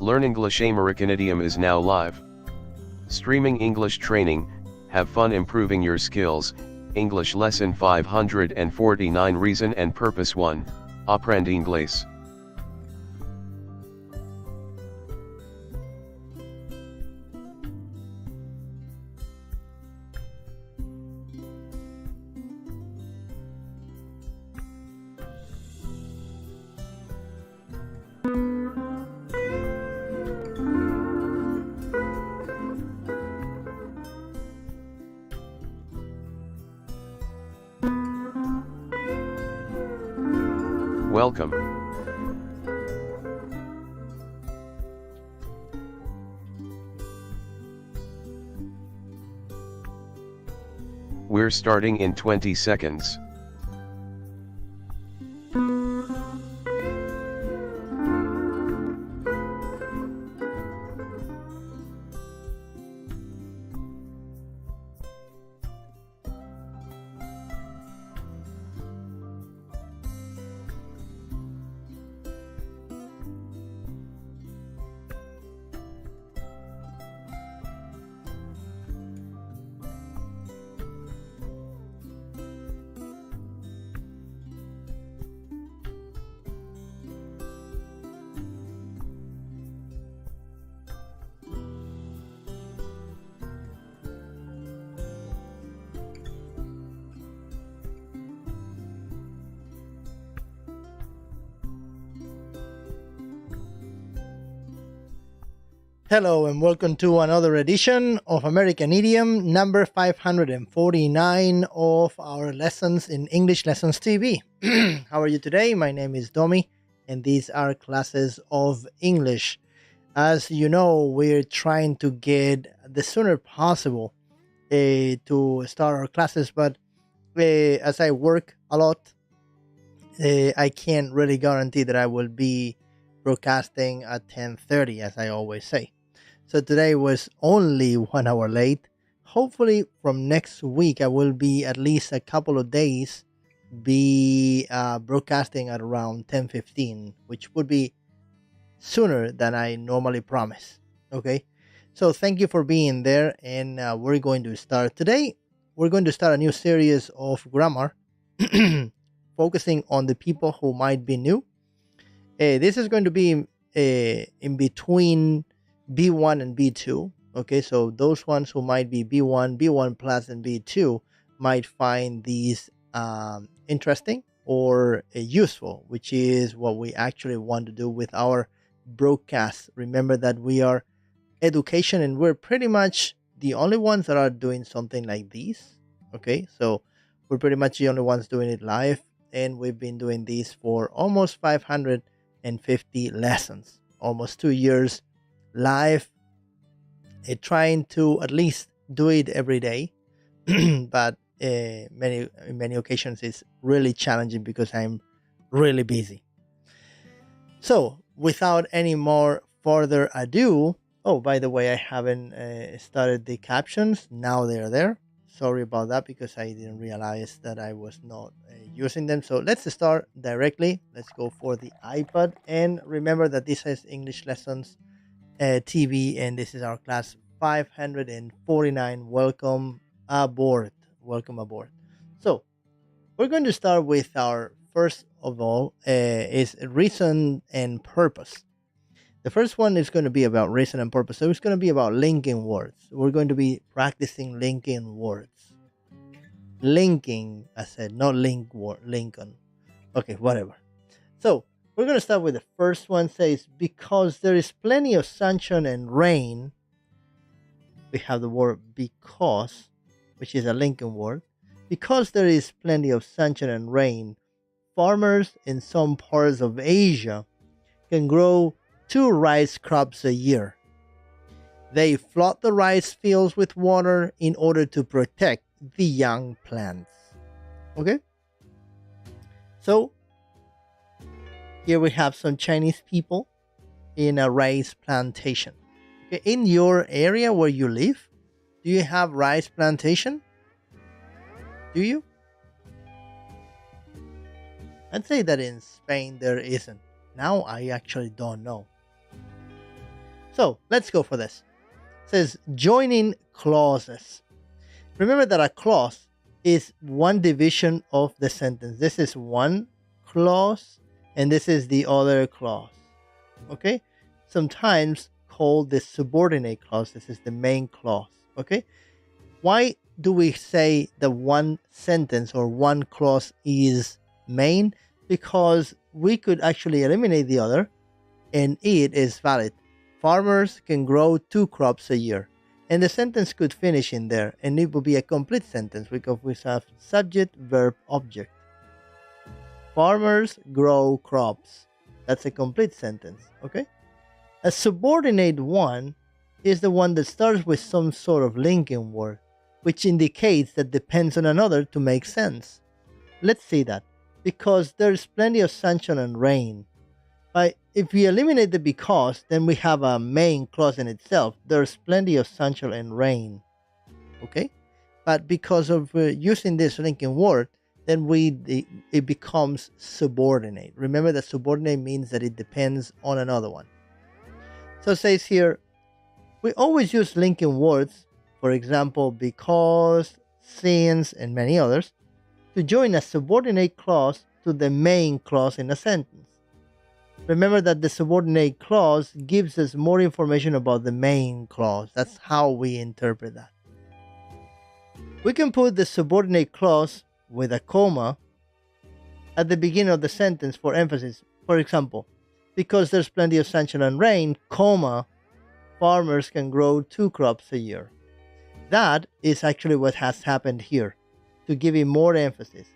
Learn English American Idiom is now live. Streaming English training, have fun improving your skills. English Lesson 549 Reason and Purpose 1, Aprende Inglés. Welcome. We're starting in 20 seconds. Hello and welcome to another edition of American Idiom, number 549 of our lessons in English Lessons TV. How are you today? My name is Domi and these are classes of English. As you know, we're trying to get the sooner possible to start our classes, but as I work a lot, I can't really guarantee that I will be broadcasting at 10:30, as I always say. So today was only 1 hour late. Hopefully from next week, I will be at least a couple of days be broadcasting at around 10:15, which would be sooner than I normally promise. Okay. So thank you for being there. And we're going to start today. We're going to start a new series of grammar focusing on the people who might be new. This is going to be in between B1 and B2. Okay, so those ones who might be B1, B1 plus, and B2 might find these interesting or useful, which is what we actually want to do with our broadcast. Remember that we are education and we're pretty much the only ones that are doing something like these. Okay, so we're pretty much the only ones doing it live, and we've been doing these for almost 550 lessons, almost 2 years live, trying to at least do it every day. But in many occasions it's really challenging because I'm really busy. So without any more further ado, oh, by the way, I haven't started the captions. Now they're there. Sorry about that because I didn't realize that I was not using them. So let's start directly. Let's go for the iPad. And remember that this is English Lessons TV, and this is our class 549. Welcome aboard. Welcome aboard. So we're going to start with our first of all is reason and purpose. The first one is going to be about reason and purpose. So it's going to be about linking words. We're going to be practicing linking words. Linking, I said, not Lincoln. Okay, whatever. So we're going to start with the first one. Says, because there is plenty of sunshine and rain. We have the word because, which is a linking word. Because there is plenty of sunshine and rain, farmers in some parts of Asia can grow 2 rice crops a year. They flood the rice fields with water in order to protect the young plants. Okay? So here we have some Chinese people in a rice plantation. Okay, in your area where you live, do you have rice plantation? Do you? I'd say that in Spain there isn't. Now I actually don't know. So let's go for this. It says joining clauses. Remember that a clause is one division of the sentence. This is one clause and this is the other clause. Okay? Sometimes called the subordinate clause. This is the main clause. Okay? Why do we say the one sentence or one clause is main? Because we could actually eliminate the other and it is valid. Farmers can grow 2 crops a year. And the sentence could finish in there and it would be a complete sentence because we have subject, verb, object. Farmers grow crops. That's a complete sentence, okay? A subordinate one is the one that starts with some sort of linking word, which indicates that depends on another to make sense. Let's see that. Because there's plenty of sunshine and rain. But if we eliminate the because, then we have a main clause in itself. There's plenty of sunshine and rain. Okay? But because of using this linking word, then it becomes subordinate. Remember that subordinate means that it depends on another one. So it says here, we always use linking words, for example, because, since, and many others, to join a subordinate clause to the main clause in a sentence. Remember that the subordinate clause gives us more information about the main clause. That's how we interpret that. We can put the subordinate clause with a comma at the beginning of the sentence for emphasis. For example, because there's plenty of sunshine and rain, comma, farmers can grow 2 crops a year. That is actually what has happened here, to give it more emphasis.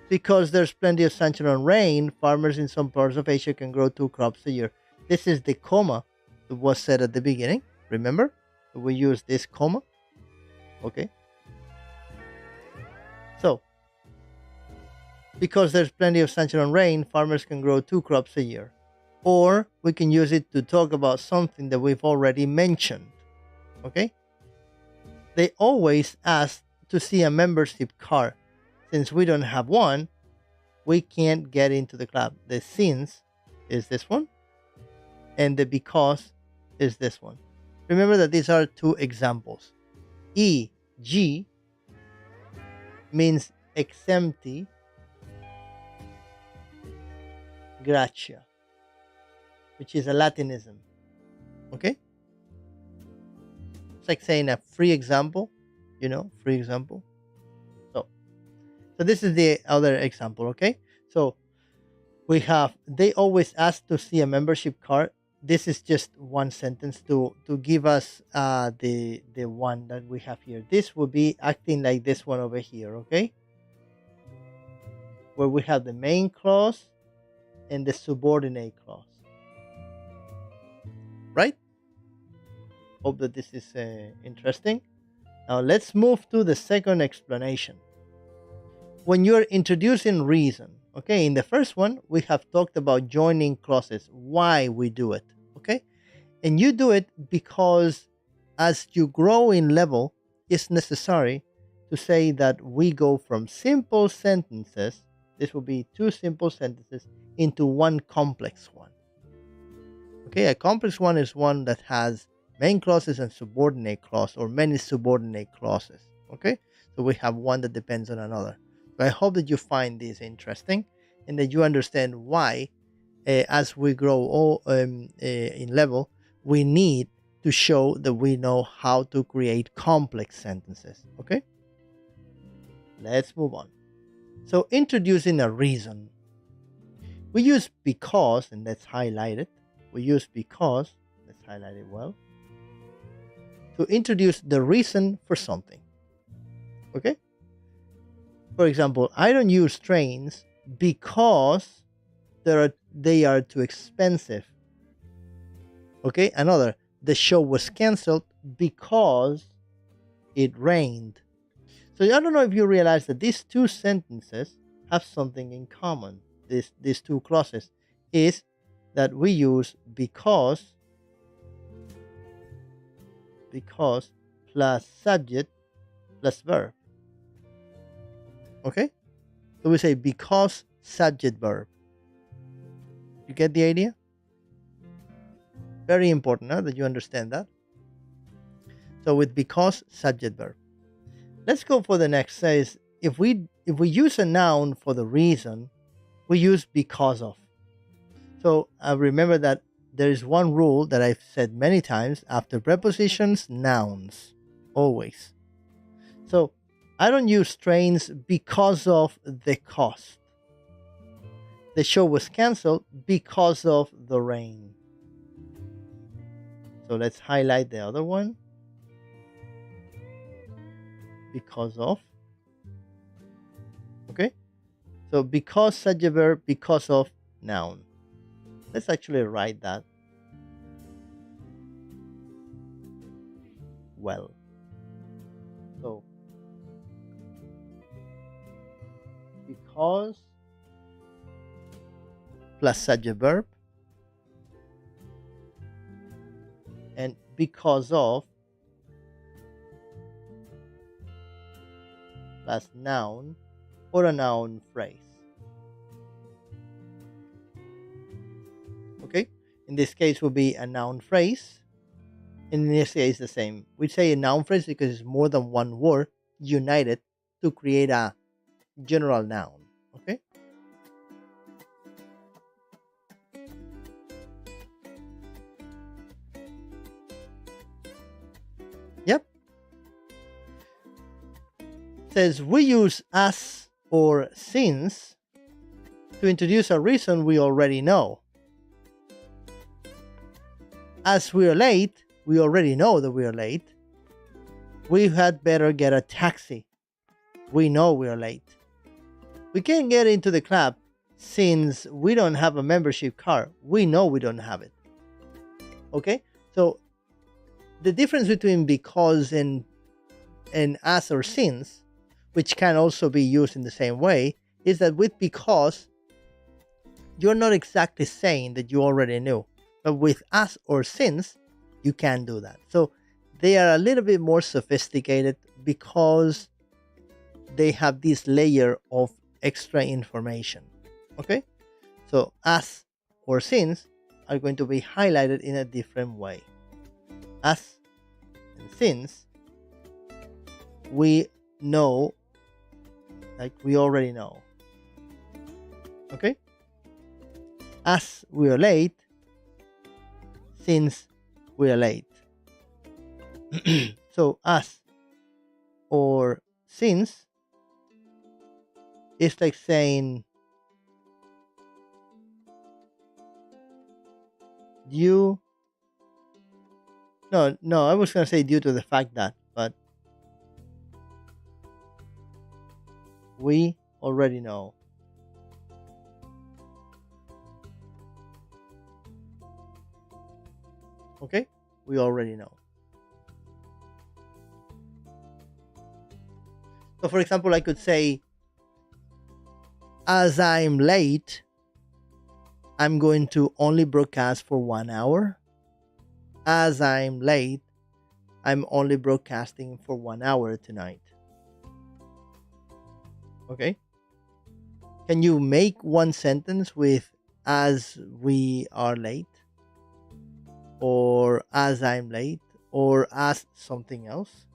Because there's plenty of sunshine and rain, farmers in some parts of Asia can grow 2 crops a year. This is the comma that was said at the beginning. Remember? We use this comma. Okay. So, because there's plenty of sunshine and rain, farmers can grow 2 crops a year. Or we can use it to talk about something that we've already mentioned. Okay? They always ask to see a membership card. Since we don't have one, we can't get into the club. The since is this one, and the because is this one. Remember that these are 2 examples. E.g. means exempti gratia, which is a Latinism. Okay? It's like saying a free example, free example. So this is the other example, okay? So we have, they always ask to see a membership card. This is just one sentence to give us the one that we have here. This will be acting like this one over here, okay? Where we have the main clause and the subordinate clause. Right? Hope that this is interesting. Now let's move to the second explanation. When you're introducing reason, okay, in the first one, we have talked about joining clauses, why we do it, okay? And you do it because as you grow in level, it's necessary to say that we go from simple sentences, this will be 2 simple sentences, into one complex one. Okay, a complex one is one that has main clauses and subordinate clause, or many subordinate clauses, okay? So we have one that depends on another. I hope that you find this interesting and that you understand why, as we grow in level, we need to show that we know how to create complex sentences. Okay? Let's move on. So, introducing a reason. We use because, and let's highlight it. We use because, let's highlight it well, to introduce the reason for something. Okay? For example, I don't use trains because they are too expensive. Okay, another, the show was canceled because it rained. So I don't know if you realize that these 2 sentences have something in common. These 2 clauses is that we use because plus subject plus verb. Okay? So we say because subject verb. You get the idea? Very important that you understand that. So with because, subject, verb. Let's go for the next. Says if we use a noun for the reason, we use because of. So remember that there is one rule that I've said many times after prepositions, nouns, always. So I don't use trains because of the cost. The show was canceled because of the rain. So let's highlight the other one. Because of. Okay? So because, subject, verb, because of, noun. Let's actually write that. Well. So because plus subject, verb, and because of plus noun or a noun phrase. Okay, in this case will be a noun phrase. In this case, the same. We say a noun phrase because it's more than one word united to create a general noun. Okay. Yep. Says we use as or since to introduce a reason we already know. As we are late, we already know that we are late. We had better get a taxi. We know we are late. We can't get into the club since we don't have a membership card. We know we don't have it. Okay? So the difference between because and as or since, which can also be used in the same way, is that with because, you're not exactly saying that you already knew. But with as or since, you can do that. So they are a little bit more sophisticated because they have this layer of extra information. Okay? So as or since are going to be highlighted in a different way. As and since, we know, like we already know. Okay? As we are late, since we are late. So as or since is like saying due. No, I was gonna say due to the fact that, but we already know. Okay? We already know. So for example, I could say, as I'm late, I'm going to only broadcast for 1 hour. As I'm late, I'm only broadcasting for 1 hour tonight. Okay? Can you make one sentence with as we are late? Or as I'm late? Or as something else?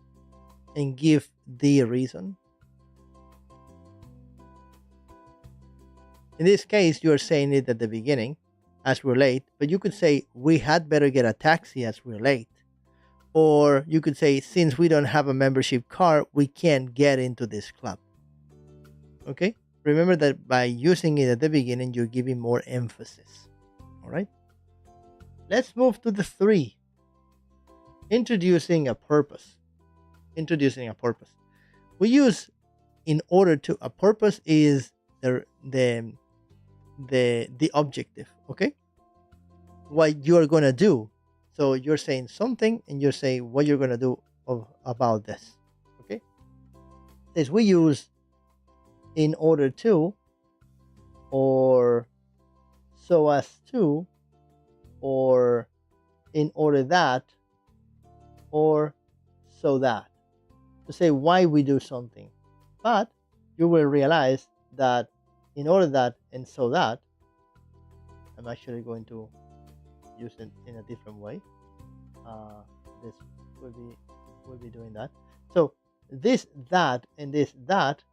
And give the reason? In this case, you are saying it at the beginning, as we're late, but you could say, we had better get a taxi as we're late. Or you could say, since we don't have a membership card, we can't get into this club. Okay? Remember that by using it at the beginning, you're giving more emphasis. All right? Let's move to the 3. Introducing a purpose. Introducing a purpose. We use in order to. A purpose is the objective. Okay? What you're gonna do. So you're saying something, and you're saying what you're gonna do about this. Okay? This we use in order to, or so as to, or in order that, or so that, to say why we do something. But you will realize that in order that and so that, I'm actually going to use it in a different way. This will be doing that. So this, that, and this, that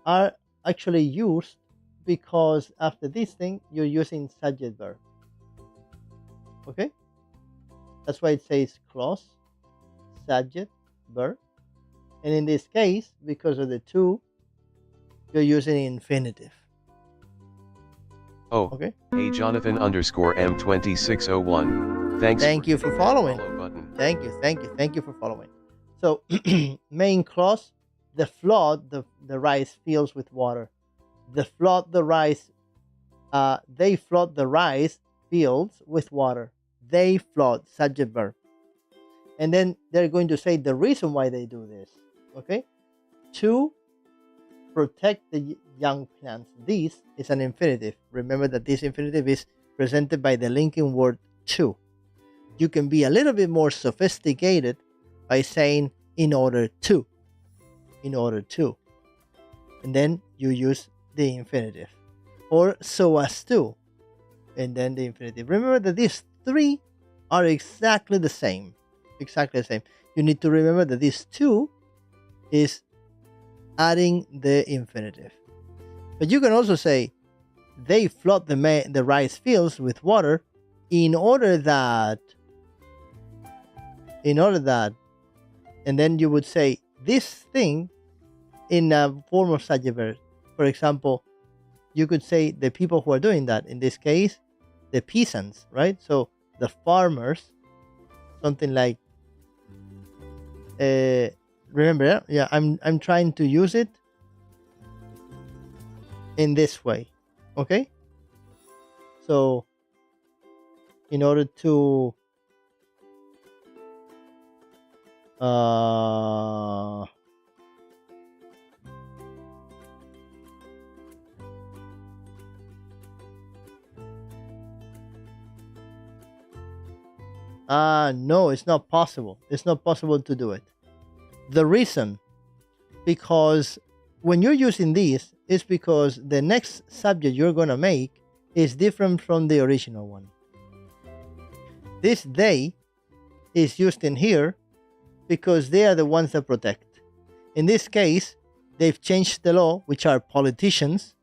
are actually used because after this thing you're using subject verb. Okay, that's why it says clause, subject, verb. And in this case, because of the to, you're using infinitive. Oh, okay. Hey Jonathan _ M2601. Thank you for following. Follow button. Thank you for following. So main clause, the flood the rice fields with water. They flood the rice fields with water. They flood, subject verb. And then they're going to say the reason why they do this. Okay, to protect the young plants. This is an infinitive. Remember that this infinitive is presented by the linking word to. You can be a little bit more sophisticated by saying in order to. And then you use the infinitive. Or so as to. And then the infinitive. Remember that these three are exactly the same. You need to remember that this to is adding the infinitive. But you can also say they flood the rice fields with water in order that, and then you would say this thing in a form of subject verb. For example, you could say the people who are doing that. In this case, the peasants, right? So the farmers, something like, remember, yeah, I'm trying to use it in this way, okay? So in order to no, it's not possible. It's not possible to do it. The reason, because when you're using these, is because the next subject you're going to make is different from the original one. This they is used in here because they are the ones that protect. In this case, they've changed the law, which are politicians,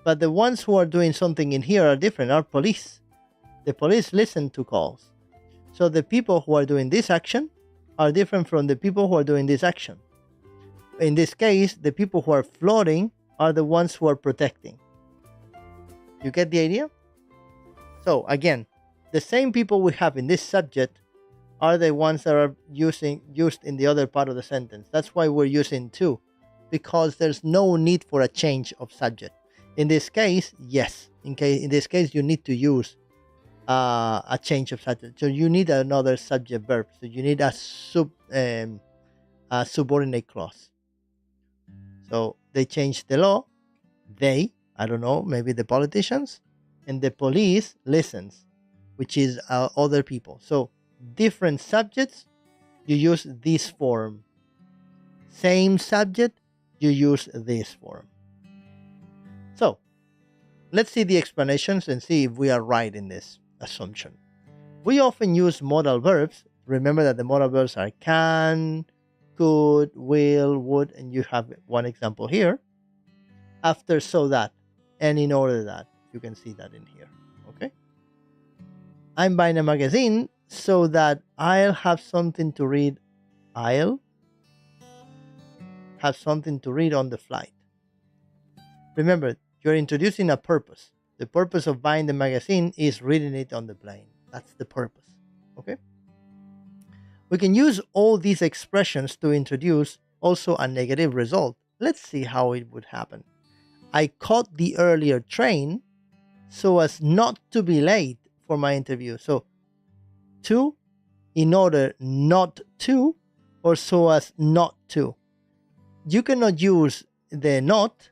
but the ones who are doing something in here are different, are police. The police listen to calls. So the people who are doing this action are different from the people who are doing this action. In this case, the people who are flooding are the ones who are protecting. You get the idea? So again, the same people we have in this subject are the ones that are used in the other part of the sentence. That's why we're using to, because there's no need for a change of subject. In this case, yes. In this case, you need to use a change of subject. So you need another subject verb. So you need a subordinate clause. So they changed the law. They, I don't know, maybe the politicians, and the police listens, which is other people. So different subjects, you use this form. Same subject, you use this form. So let's see the explanations and see if we are right in this assumption. We often use modal verbs. Remember that the modal verbs are can, could, will, would, and you have one example here. After so that, and in order that. You can see that in here. Okay. I'm buying a magazine so that I'll have something to read. I'll have something to read on the flight. Remember, you're introducing a purpose. The purpose of buying the magazine is reading it on the plane. That's the purpose. Okay? We can use all these expressions to introduce also a negative result. Let's see how it would happen. I caught the earlier train so as not to be late for my interview. So, to, in order not to, or so as not to. You cannot use the not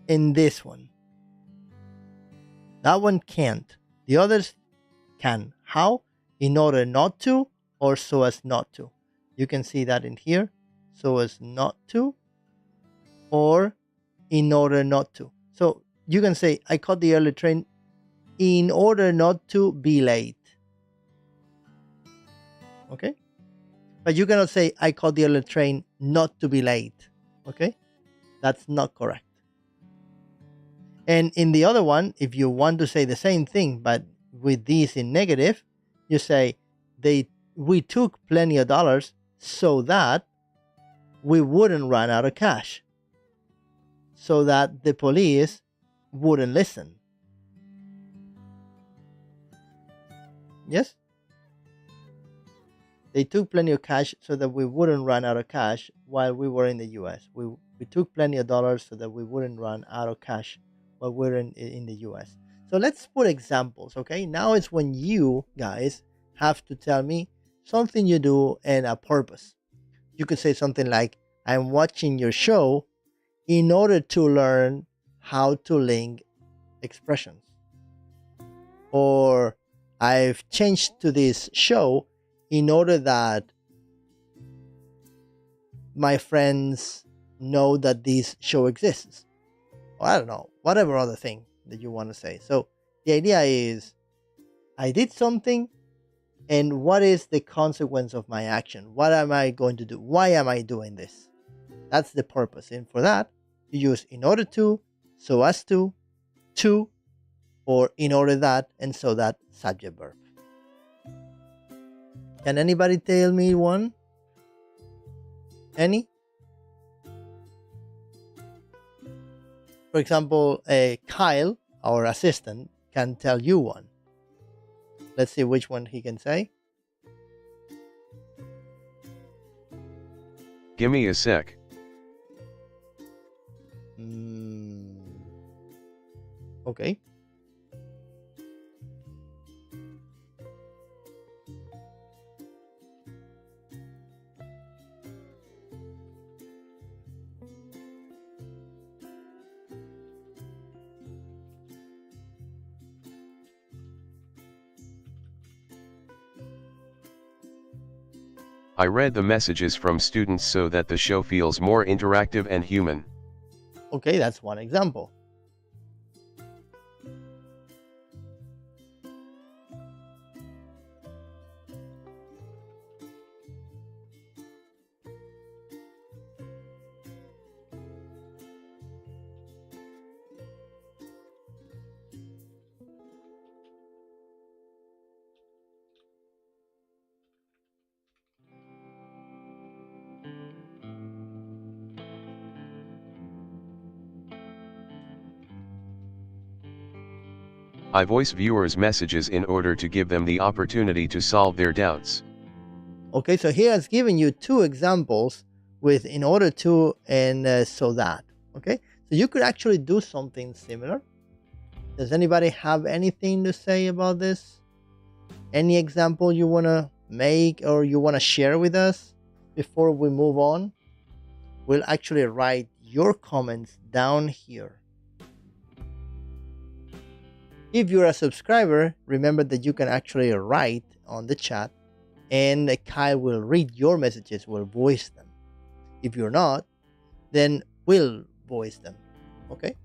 in this one. That one can't. The others can. How? In order not to, or so as not to. You can see that in here. So as not to, or in order not to. So you can say, I caught the early train in order not to be late. Okay? But you cannot say, I caught the early train not to be late. Okay? That's not correct. And in the other one, if you want to say the same thing, but with these in negative, you say, we took plenty of dollars so that we wouldn't run out of cash, so that the police wouldn't listen. Yes? They took plenty of cash so that we wouldn't run out of cash while we were in the US. We took plenty of dollars so that we wouldn't run out of cash while we're in the US. So let's put examples, okay? Now it's when you guys have to tell me something you do and a purpose. You could say something like, I'm watching your show in order to learn how to link expressions. Or I've changed to this show in order that my friends know that this show exists. Or I don't know, whatever other thing that you want to say. So the idea is, I did something, and what is the consequence of my action? What am I going to do? Why am I doing this? That's the purpose. And for that, you use in order to, so as to, or in order that, and so that subject verb. Can anybody tell me one? Any? For example, Kyle, our assistant, can tell you one. Let's see which one he can say. Give me a sec. Okay. I read the messages from students so that the show feels more interactive and human. Okay, that's one example. I voice viewers' messages in order to give them the opportunity to solve their doubts. Okay, so here has given you two examples with in order to and so that. Okay, so you could actually do something similar. Does anybody have anything to say about this? Any example you want to make or you want to share with us before we move on? We'll actually write your comments down here. If you're a subscriber, remember that you can actually write on the chat and Kyle will read your messages, will voice them. If you're not, then we'll voice them. Okay?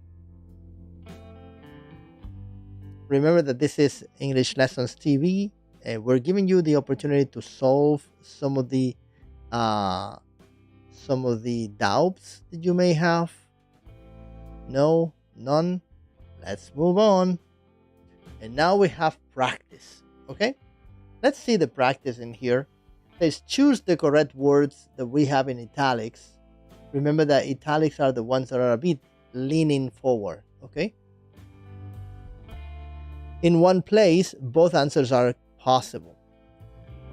Remember that this is English Lessons TV, and we're giving you the opportunity to solve some of the doubts that you may have. No, none. Let's move on. And now we have practice. Okay? Let's see the practice in here. It says choose the correct words that we have in italics. Remember that italics are the ones that are a bit leaning forward. Okay? In one place, both answers are possible.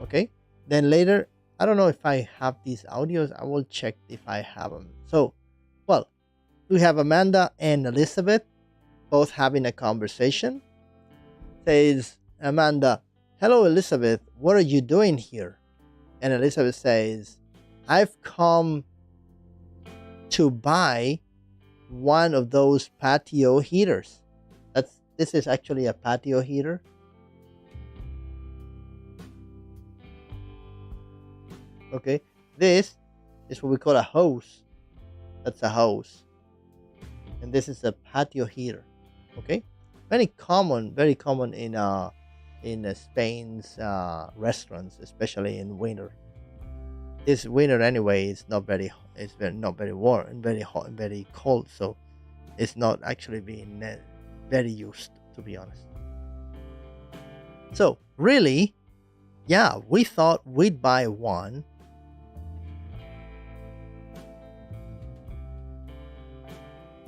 Okay? Then later, I don't know if I have these audios. I will check if I have them. So, well, we have Amanda and Elizabeth both having a conversation. Says Amanda, hello Elizabeth, what are you doing here? And Elizabeth says, I've come to buy one of those patio heaters. This is actually a patio heater. Okay, this is what we call a hose. That's a hose. And this is a patio heater. Okay, very common in in Spain's restaurants, especially in winter. This winter anyway, not very warm and very hot and very cold, so it's not actually being very used, to be honest. So really, yeah, we thought we'd buy one.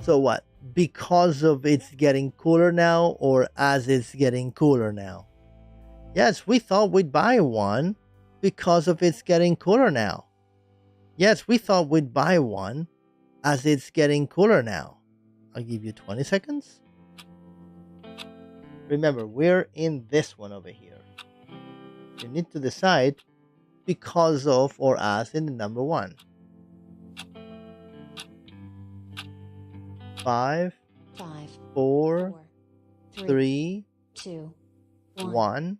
So what? Because of it's getting cooler now, or as it's getting cooler now? Yes, we thought we'd buy one because of it's getting cooler now. Yes, we thought we'd buy one as it's getting cooler now. I'll give you 20 seconds. Remember, we're in this one over here. You need to decide because of or as in the number one. 5, 4, 3, 2, 1.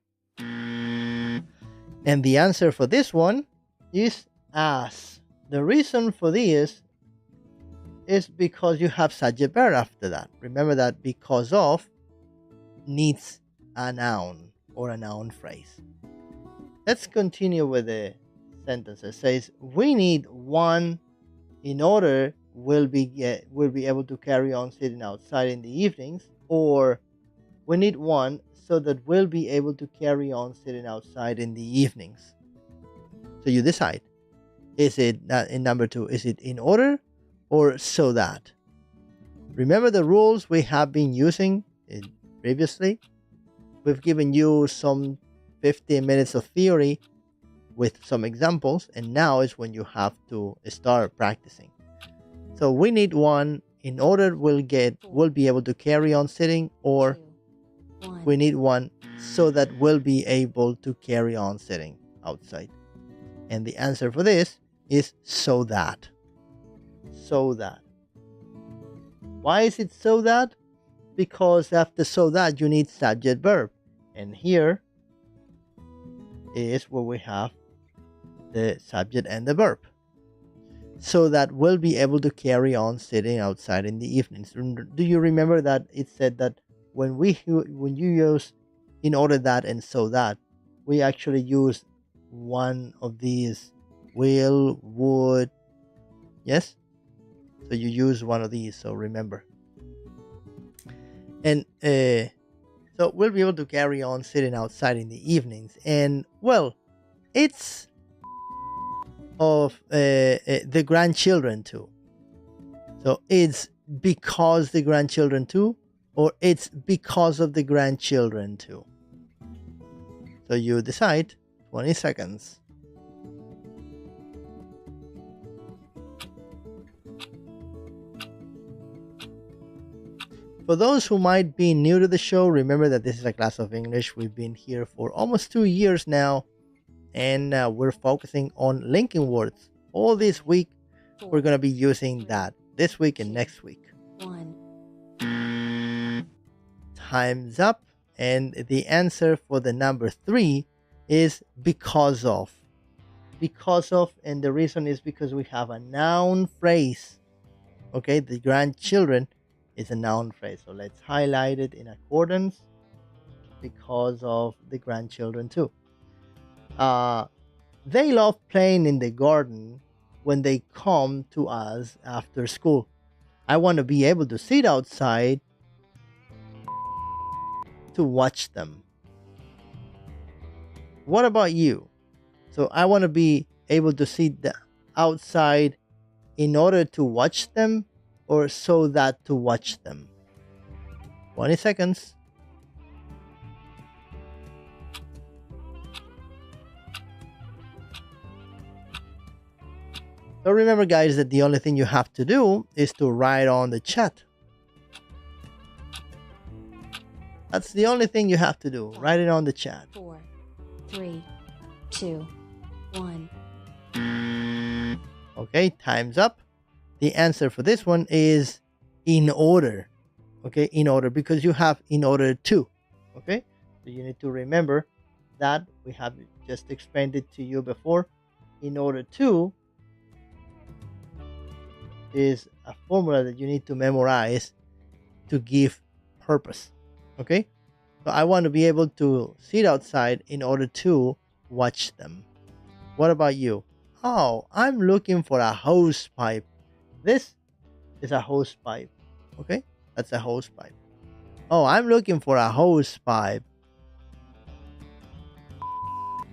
And the answer for this one is as. The reason for this is because you have subject verb after that. Remember that because of needs a noun or a noun phrase. Let's continue with the sentence. It says, we need one in order we'll be able to carry on sitting outside in the evenings, or we need one so that we'll be able to carry on sitting outside in the evenings. So you decide. Is it in number 2? Is it in order or so that? Remember the rules we have been using previously? We've given you some 15 minutes of theory with some examples, and now is when you have to start practicing. So we need one in order we'll be able to carry on sitting, or 2, 1. we need one so that we'll be able to carry on sitting outside. And the answer for this is so that. So that. Why is it so that? Because after so that you need subject verb. And here is where we have the subject and the verb. So that we'll be able to carry on sitting outside in the evenings. Do you remember that it said that when you use in order that and so that, we actually use one of these, will, would, yes? So you use one of these, so remember. And so we'll be able to carry on sitting outside in the evenings. And well, it's of the grandchildren too. So it's because the grandchildren too, or it's because of the grandchildren too. So you decide. 20 seconds. For those who might be new to the show, remember that this is a class of English. We've been here for almost 2 years now, and we're focusing on linking words. All this week, we're going to be using that this week and next week. 1. Time's up, and the answer for the number 3 is because of. Because of, and the reason is because we have a noun phrase. Okay, the grandchildren is a noun phrase. So let's highlight it in accordance. Because of the grandchildren too. They love playing in the garden when they come to us after school. I want to be able to sit outside to watch them. What about you? So I want to be able to sit outside in order to watch them, or so that to watch them. 20 seconds. So remember, guys, that the only thing you have to do is to write on the chat. That's the only thing you have to do. Write it on the chat. 4, 3, 2, 1. Okay, time's up. The answer for this one is in order. Okay, in order, because you have in order to. Okay, so you need to remember that we have just explained it to you before. In order to is a formula that you need to memorize to give purpose. Okay, So I want to be able to sit outside in order to watch them. What about you? Oh, I'm looking for a hose pipe. This is a hose pipe. Okay, that's a hose pipe. Oh, I'm looking for a hose pipe.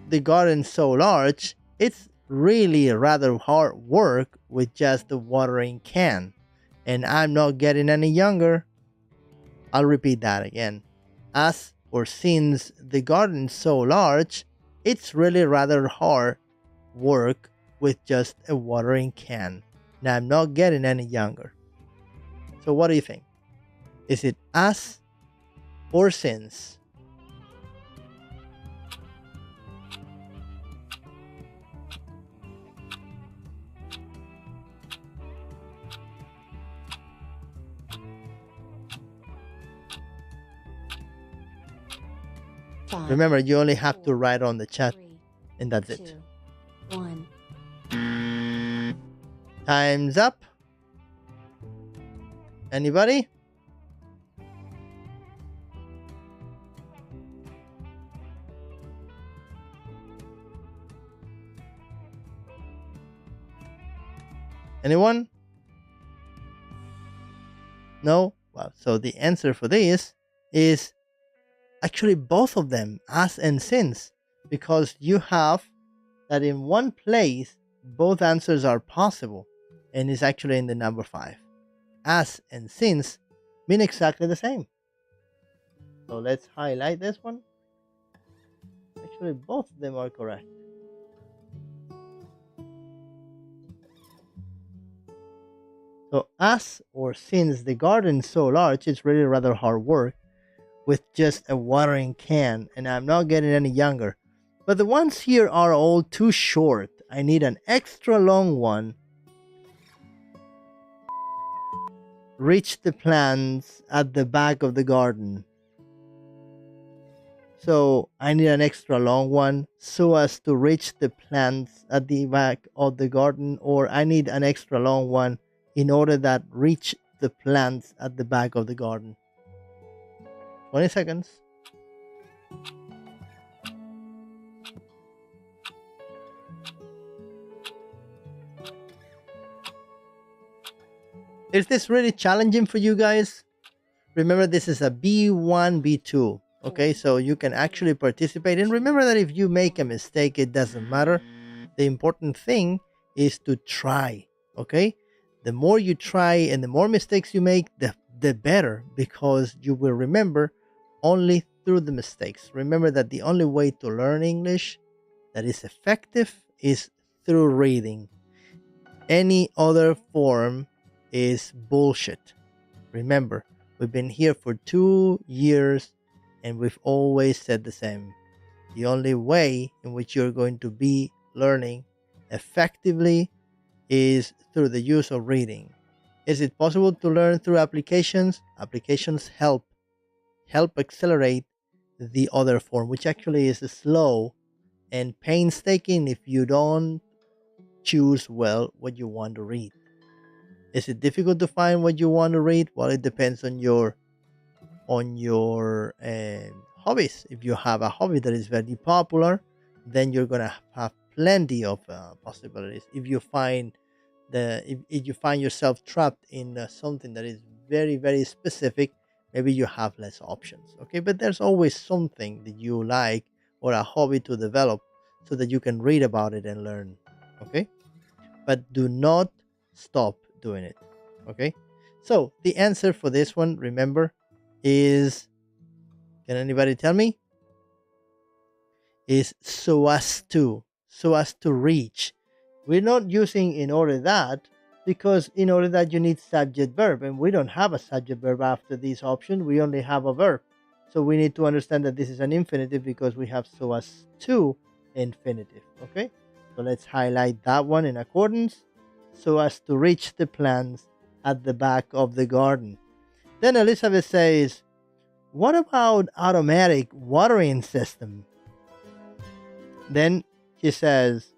The garden's so large, it's really rather hard work with just the watering can. And I'm not getting any younger. I'll repeat that again. As or since the garden's so large, it's really rather hard work with just a watering can. Now I'm not getting any younger. So what do you think? Is it as or since? Five, Remember, you only have to four, write on the chat, 3, and that's it. 2, 1. Time's up. Anybody? Anyone? No? Well, so the answer for this is actually both of them, as and since, because you have that in one place both answers are possible, and it's actually in the number 5. As and since mean exactly the same. So let's highlight this one. Actually, both of them are correct. So as or since the garden is so large, it's really rather hard work with just a watering can, and I'm not getting any younger. But the ones here are all too short. I need an extra long one. Reach the plants at the back of the garden. So I need an extra long one so as to reach the plants at the back of the garden, or I need an extra long one in order that reach the plants at the back of the garden. 20 seconds. Is this really challenging for you guys? Remember, this is a B1, B2. Okay, so you can actually participate. And remember that if you make a mistake, it doesn't matter. The important thing is to try. Okay? The more you try and the more mistakes you make, the better, because you will remember only through the mistakes. Remember that the only way to learn English that is effective is through reading. Any other form is bullshit. Remember, we've been here for 2 years and we've always said the same. The only way in which you're going to be learning effectively is through the use of reading. Is it possible to learn through applications? Applications help accelerate the other form, which actually is slow and painstaking if you don't choose well what you want to read. Is it difficult to find what you want to read? Well, it depends on your hobbies. If you have a hobby that is very popular, then you're gonna have plenty of possibilities. If you find yourself trapped in something that is very, very specific, maybe you have less options. Okay, but there's always something that you like or a hobby to develop so that you can read about it and learn. Okay, but do not stop doing it. Okay, so the answer for this one, remember, is, can anybody tell me? Is so as to reach. We're not using in order that, because in order that you need subject verb, and we don't have a subject verb after this option. We only have a verb. So we need to understand that this is an infinitive because we have so as to infinitive. Okay, so let's highlight that one in accordance. So as to reach the plants at the back of the garden. Then Elizabeth says, what about automatic watering system? Then she says,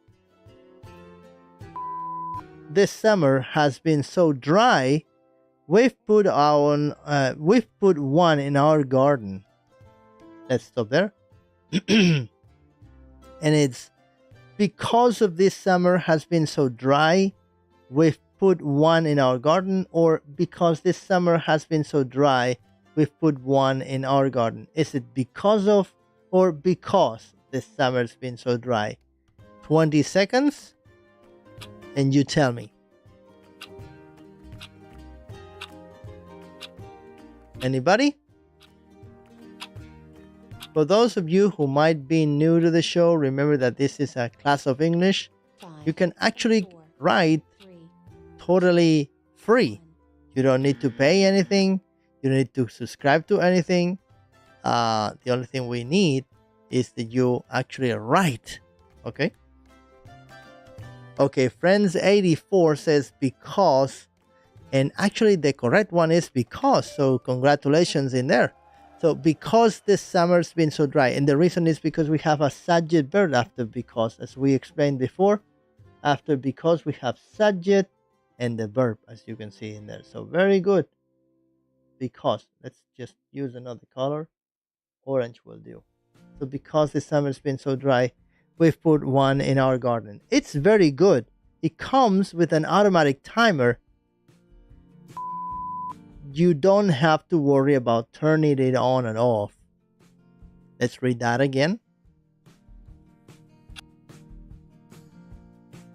this summer has been so dry, we've put one in our garden. Let's stop there. And it's because of this summer has been so dry, we've put one in our garden, or because this summer has been so dry, we've put one in our garden. Is it because of or because this summer's been so dry? 20 seconds and you tell me. Anybody? For those of you who might be new to the show, remember that this is a class of English. 5, You can actually 4, write 3, totally free. 1. You don't need to pay anything. You don't need to subscribe to anything. The only thing we need is that you actually write. Okay? Okay, Friends 84 says because. And actually the correct one is because. So congratulations in there. So because this summer's been so dry. And the reason is because we have a subject verb after because. As we explained before. After because we have subject and the verb, as you can see in there. So very good. Because. Let's just use another color. Orange will do. So because the summer's been so dry, we've put one in our garden. It's very good. It comes with an automatic timer. You don't have to worry about turning it on and off. Let's read that again.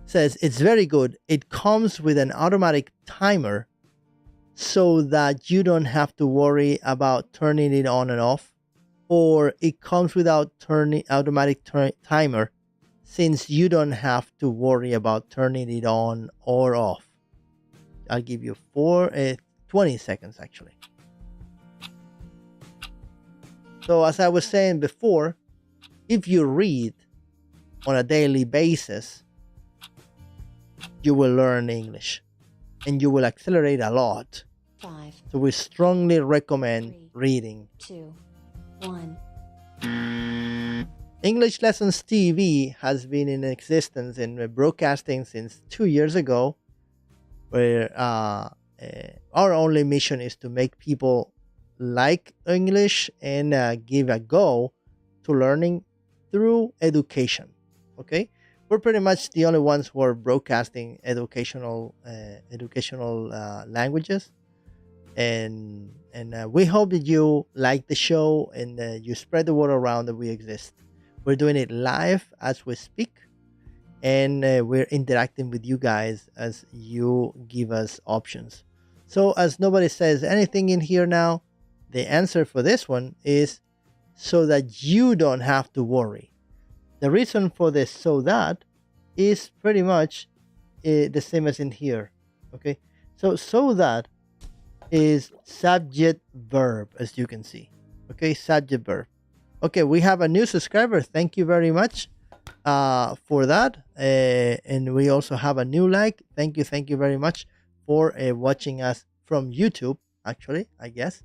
Says it's very good. It comes with an automatic timer so that you don't have to worry about turning it on and off, or it comes without automatic timer since you don't have to worry about turning it on or off. I'll give you 20 seconds actually. So as I was saying before, if you read on a daily basis, you will learn English and you will accelerate a lot. 5, So we strongly recommend 3, reading. 2, 1. English Lessons TV has been in existence and broadcasting since 2 years ago, where our only mission is to make people like English and give a go to learning through education. Okay, we're pretty much the only ones who are broadcasting educational languages, and we hope that you like the show and you spread the word around that we exist. We're doing it live as we speak, and we're interacting with you guys as you give us options. So as nobody says anything in here now, the answer for this one is so that you don't have to worry. The reason for this so that is pretty much the same as in here. Okay, so that is subject verb, as you can see. Okay, subject verb. Okay, we have a new subscriber. Thank you very much for that. And we also have a new like. Thank you very much for watching us from YouTube, actually, I guess.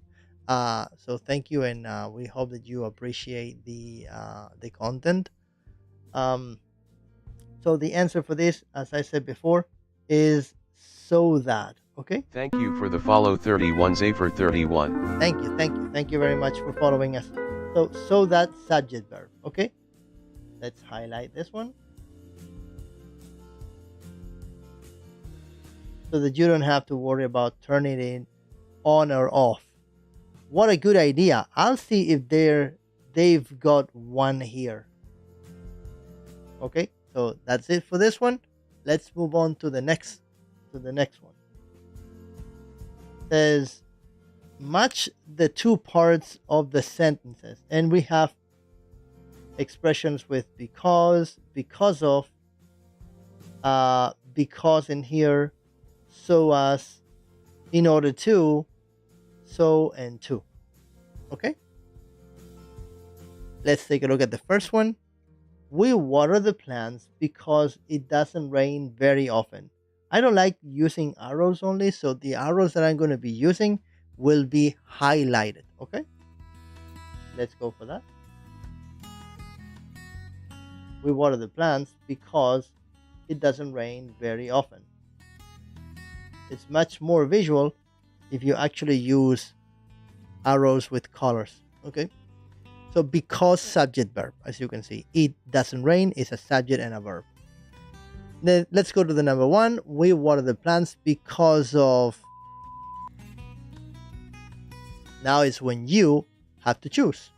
So thank you, and we hope that you appreciate the content. So the answer for this, as I said before, is so that. Okay. Thank you for the follow 31 Zafer 31. Thank you very much for following us. So that subject verb. Okay. Let's highlight this one so that you don't have to worry about turning it on or off. What a good idea. I'll see if they've got one here. Okay, so that's it for this one. Let's move on to the next one. Says match the two parts of the sentences, and we have expressions with because of, because in here, so as, in order to, so and to. Okay, let's take a look at the first one. We water the plants because it doesn't rain very often. I don't like using arrows only, so the arrows that I'm going to be using will be highlighted. Okay, let's go for that. We water the plants because it doesn't rain very often. It's much more visual if you actually use arrows with colors. Okay, So because subject verb, as you can see, it doesn't rain is a subject and a verb. Then let's go to the number 1. We water the plants because of. Now it's when you have to choose.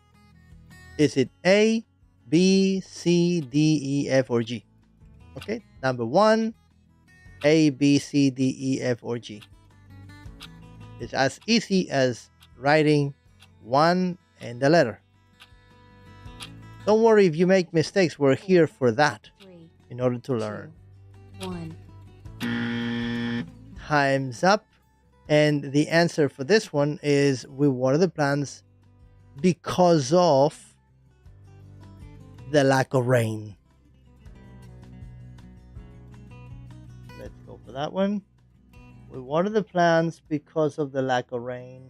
Is it A, B, C, D, E, F, or G? Okay, number 1, A, B, C, D, E, F, or G. It's as easy as writing 1 and the letter. Don't worry if you make mistakes. We're here for that, 3, in order to 2, learn. 1. Time's up. And the answer for this one is we water the plants because of the lack of rain. Let's go for that one. We water the plants because of the lack of rain.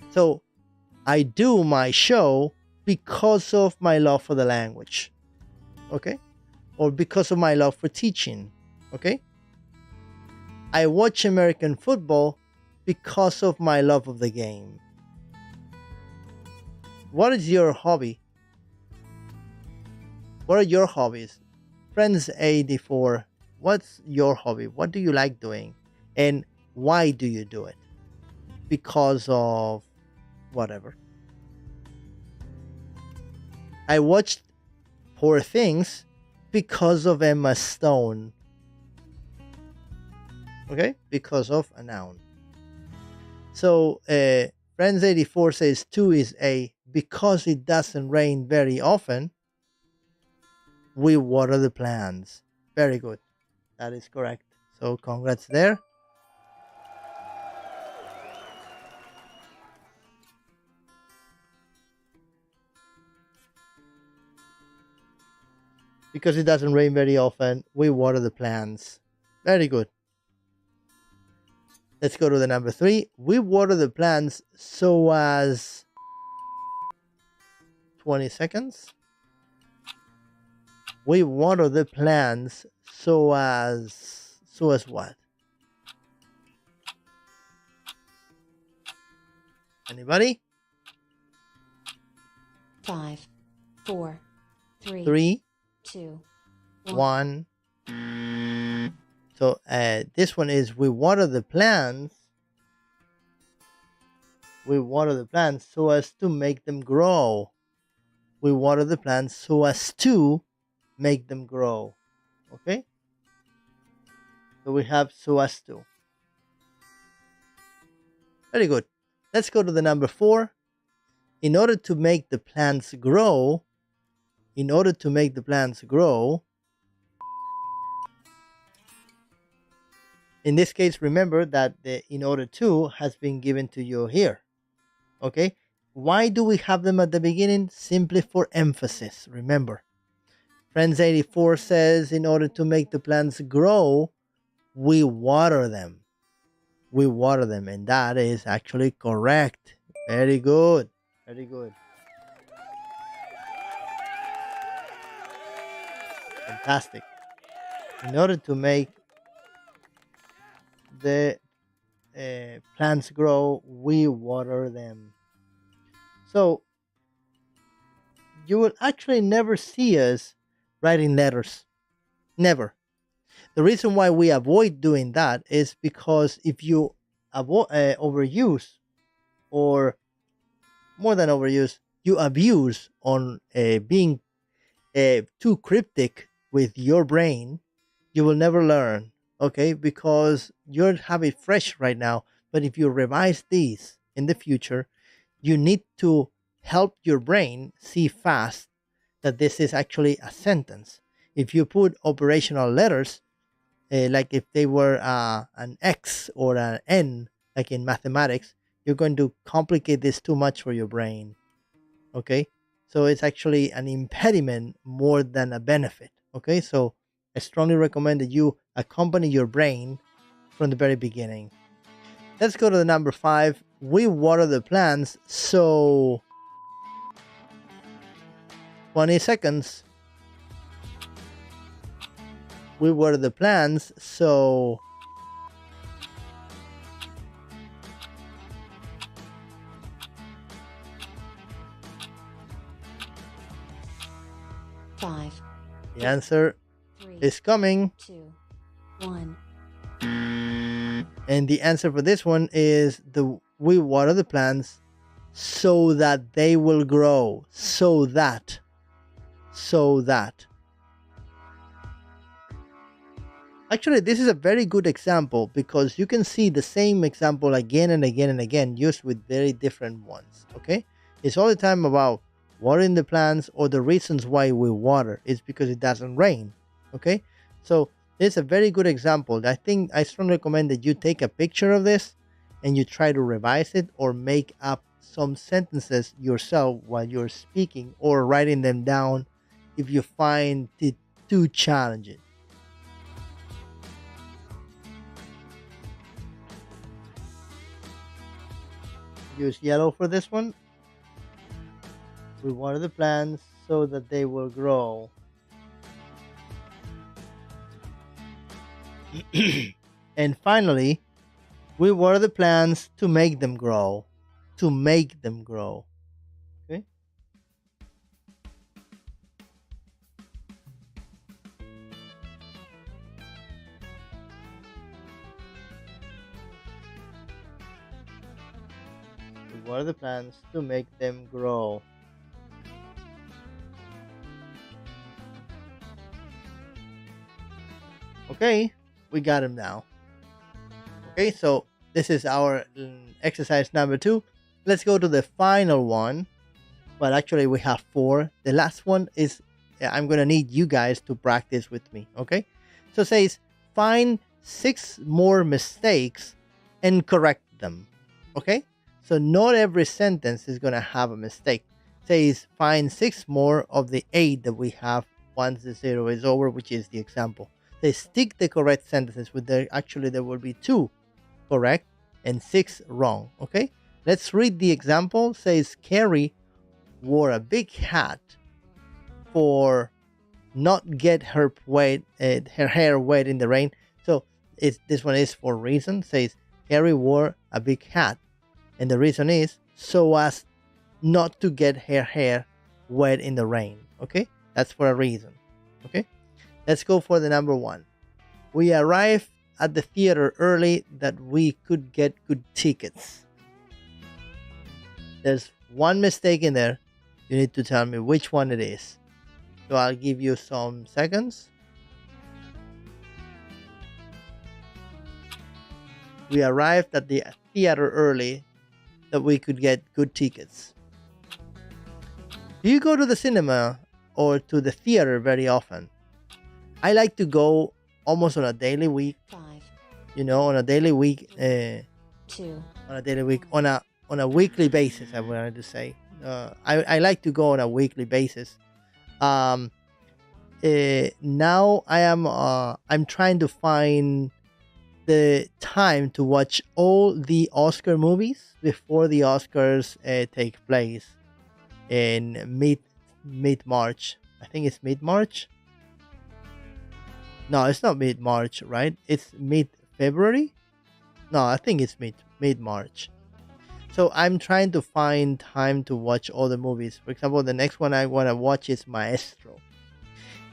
So I do my show because of my love for the language. Okay? Or because of my love for teaching. Okay? I watch American football because of my love of the game. What is your hobby? What are your hobbies? Friends 84, what's your hobby? What do you like doing? And why do you do it? Because of whatever. I watched Poor Things because of Emma Stone. Okay? Because of a noun. So, Friends 84 says 2 is A. Because it doesn't rain very often, we water the plants. Very good. That is correct. So, congrats there. Because it doesn't rain very often, we water the plants. Very good. Let's go to the number 3. We water the plants so as 20 seconds. We water the plants so as what? Anybody? 5, 4, 3, 3, 2, 1. So this one is we water the plants. We water the plants so as to make them grow. We water the plants so as to make them grow. Okay? So we have so as to. Very good. Let's go to the number 4. In order to make the plants grow, in this case, remember that the in order to has been given to you here. Okay? Why do we have them at the beginning? Simply for emphasis. Remember. Friends 84 says in order to make the plants grow, we water them. We water them. And that is actually correct. Very good. Very good. Fantastic. In order to make the plants grow, we water them. So you will actually never see us writing letters. Never. The reason why we avoid doing that is because if you overuse, or more than overuse, you abuse on being too cryptic with your brain, you will never learn. Okay, because you have it fresh right now. But if you revise these in the future, you need to help your brain see fast that this is actually a sentence. If you put operational letters, like if they were an X or an N, like in mathematics, you're going to complicate this too much for your brain. Okay, so it's actually an impediment more than a benefit. Okay, so I strongly recommend that you accompany your brain from the very beginning. Let's go to the number 5. We water the plants so 20 seconds. We water the plants so 5, The answer 3, is coming. 2, 1. And the answer for this one is we water the plants so that they will grow. So that. Actually, this is a very good example because you can see the same example again and again and again, used with very different ones. Okay? It's all the time about watering the plants, or the reasons why we water is because it doesn't rain. Okay? So it's a very good example. I think I strongly recommend that you take a picture of this and you try to revise it or make up some sentences yourself while you're speaking, or writing them down if you find it too challenging. Use yellow for this one. We water the plants so that they will grow. And finally, we water the plants to make them grow. To make them grow. Okay? We water the plants to make them grow. Okay, we got him now. Okay, so this is our exercise number 2. Let's go to the final one. Well, actually, we have 4. The last one is I'm going to need you guys to practice with me. Okay, so it says find 6 more mistakes and correct them. Okay, so not every sentence is going to have a mistake. It says find 6 more of the 8 that we have once the 0 is over, which is the example. They stick the correct sentences with actually there will be 2 correct and 6 wrong. Okay, let's read the example. It says Carrie wore a big hat for not get her hair wet in the rain. So this one is for reason. It says Carrie wore a big hat, and the reason is so as not to get her hair wet in the rain. Okay, that's for a reason. Okay, let's go for the number 1. We arrived at the theater early that we could get good tickets. There's one mistake in there. You need to tell me which one it is. So I'll give you some seconds. We arrived at the theater early that we could get good tickets. Do you go to the cinema or to the theater very often? I like to go almost on a daily week. 5, On a daily week. 2, On a daily week. On a weekly basis, I wanted to say. I like to go on a weekly basis. Now I'm trying to find the time to watch all the Oscar movies before the Oscars take place in mid-March. I think it's mid-March. No, it's not mid-March, right? It's mid-February. No, I think it's mid-March. So I'm trying to find time to watch all the movies. For example, the next one I want to watch is Maestro.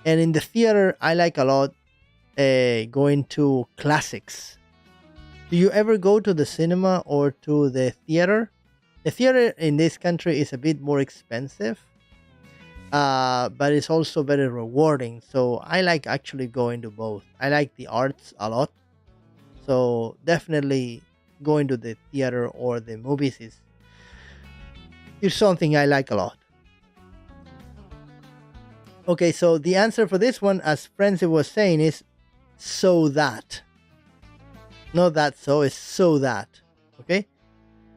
And in the theater, I like a lot going to classics. Do you ever go to the cinema or to the theater? The theater in this country is a bit more expensive, but it's also very rewarding. So I like actually going to both. I like the arts a lot. So definitely going to the theater or the movies is something I like a lot. Okay, so the answer for this one, as Francie was saying, is so that. Not that so, it's so that. Okay?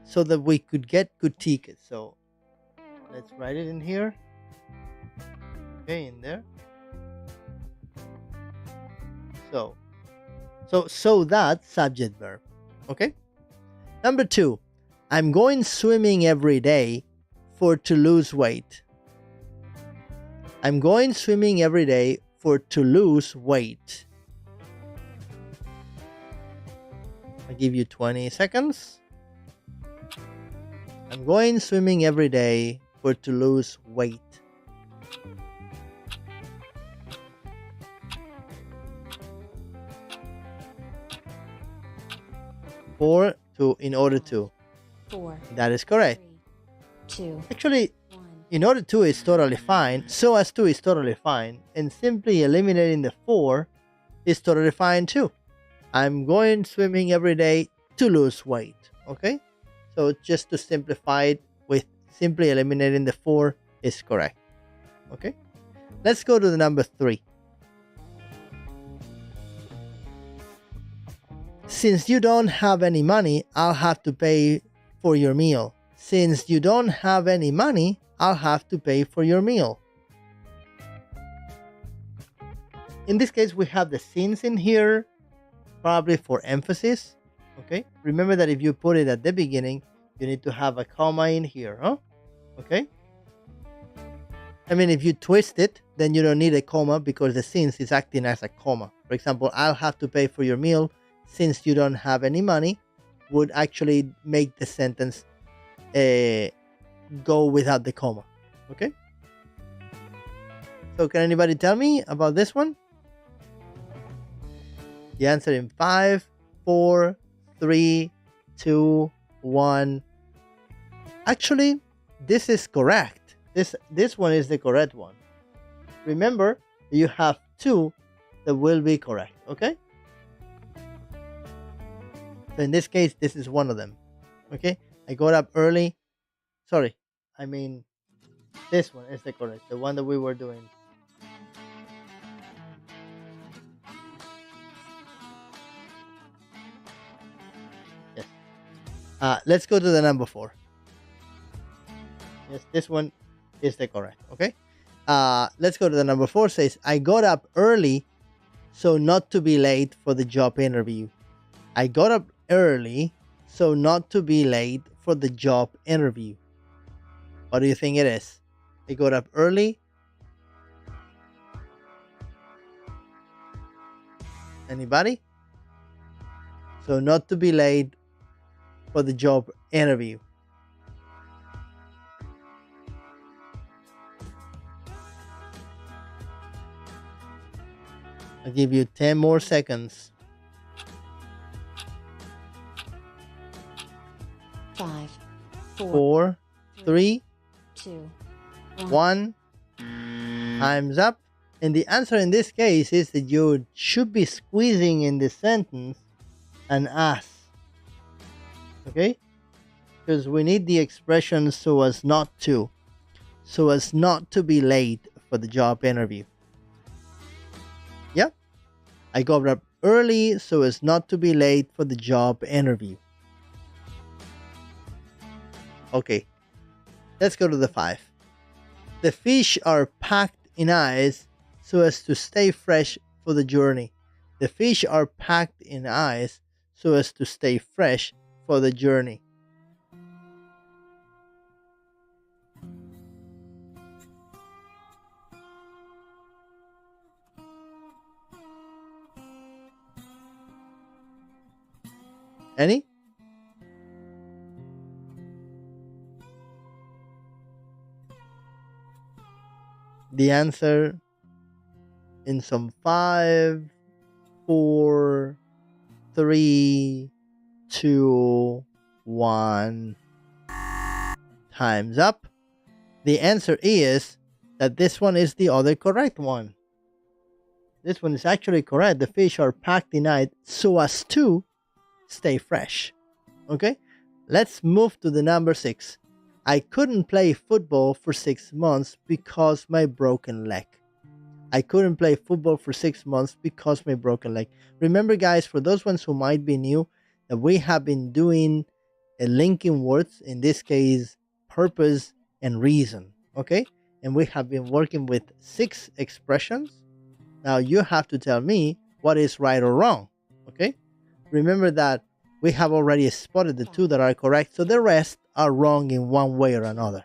So that we could get good tickets. So let's write it in here. Okay, in there. So that subject verb. Okay? Number 2. I'm going swimming every day to lose weight. I'm going swimming every day to lose weight. I'll give you 20 seconds. I'm going swimming every day to lose weight. 4 to in order to. 4. That is correct. 2. Actually, 1. in order to is totally fine. So as to is totally fine. And simply eliminating the 4 is totally fine too. I'm going swimming every day to lose weight. Okay? So just to simplify it with simply eliminating the 4 is correct. Okay? Let's go to the number 3. Since you don't have any money, I'll have to pay for your meal. Since you don't have any money, I'll have to pay for your meal. In this case, we have the since in here, probably for emphasis. Okay? Remember that if you put it at the beginning, you need to have a comma in here, huh? Okay? I mean, if you twist it, then you don't need a comma because the since is acting as a comma. For example, I'll have to pay for your meal since you don't have any money would actually make the sentence go without the comma. Okay? So can anybody tell me about this one? The answer in 5, 4, 3, 2, 1. Actually, this is correct. This one is the correct one. Remember, you have 2 that will be correct. Okay? So in this case, this is one of them. Okay? I got up early. Sorry. I mean, this one is the correct. The one that we were doing. Yes. Let's go to the number 4. Yes, this one is the correct. Okay? Let's go to the number 4. Says, I got up early so not to be late for the job interview. I got up early so not to be late for the job interview. What do you think it is? I got up early. Anybody? So not to be late for the job interview. I'll give you 10 more seconds. 5, 4, 3, 2, 1. Time's up. And the answer in this case is that you should be squeezing in the sentence an as. Okay? Because we need the expression so as not to. So as not to be late for the job interview. Yep. I got up early so as not to be late for the job interview. Okay. Let's go to the 5. The fish are packed in ice so as to stay fresh for the journey. The fish are packed in ice so as to stay fresh for the journey. Any? The answer in some 5, 4, 3, 2, 1. Time's up. The answer is that this one is the other correct one. This one is actually correct. The fish are packed in ice so as to stay fresh. Okay? Let's move to the number 6. I couldn't play football for 6 months because my broken leg. I couldn't play football for 6 months because my broken leg. Remember, guys, for those ones who might be new, that we have been doing a linking words, in this case, purpose and reason. Okay? And we have been working with 6 expressions. Now you have to tell me what is right or wrong. Okay? Remember that we have already spotted the 2 that are correct, so the rest are wrong in one way or another.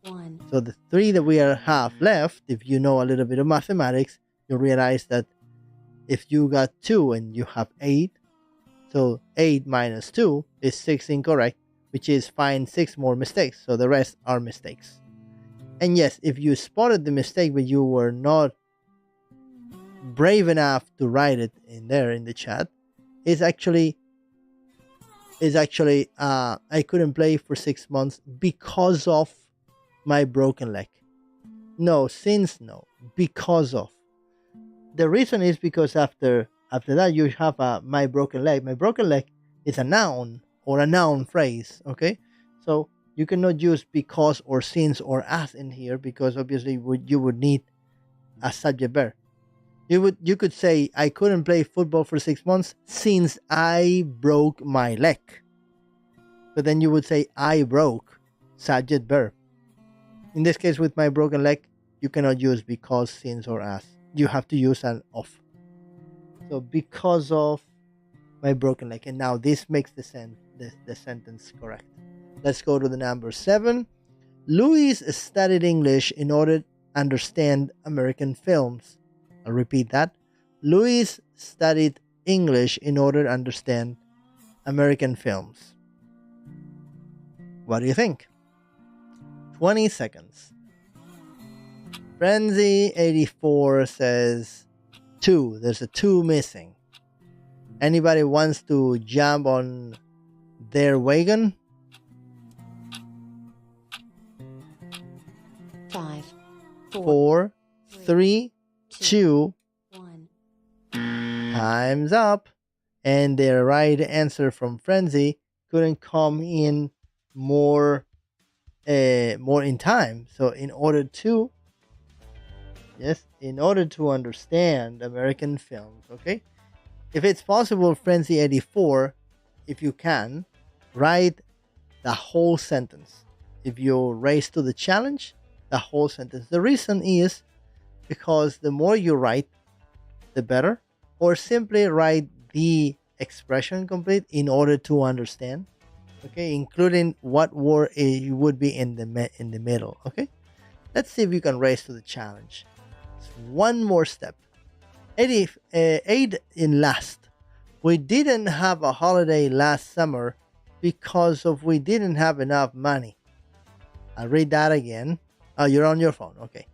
1. So the 3 that we have left, if you know a little bit of mathematics, you'll realize that if you got 2 and you have 8, so 8 minus 2 is 6 incorrect, which is find 6 more mistakes. So the rest are mistakes. And yes, if you spotted the mistake but you were not brave enough to write it in there in the chat, it's actually is actually I couldn't play for 6 months because of my broken leg. No, since no, because of. The reason is because after that you have my broken leg. My broken leg is a noun or a noun phrase. Okay, so you cannot use because or since or as in here because obviously you would need a subject verb. You could say I couldn't play football for 6 months since I broke my leg. But then you would say I broke, subject verb. In this case with my broken leg, you cannot use because, since or as. You have to use an of. So because of my broken leg. And now this makes the sentence correct. Let's go to the number 7. Louis studied English in order to understand American films. I'll repeat that. Louis studied English in order to understand American films. What do you think? 20 seconds. Frenzy84 says 2. There's a 2 missing. Anybody wants to jump on their wagon? 5, 4, 3, 2, 1. time's up. And the right answer from Frenzy couldn't come in more in time. So in order to understand American films, okay? If it's possible, Frenzy 84, if you can, write the whole sentence. If you raise to the challenge, the whole sentence. The reason is because the more you write, the better. Or simply write the expression complete in order to understand. Okay, including what word it would be in the middle. Okay, let's see if you can raise to the challenge. It's one more step. 8 in last. We didn't have a holiday last summer because we didn't have enough money. I'll read that again. Oh, you're on your phone. Okay.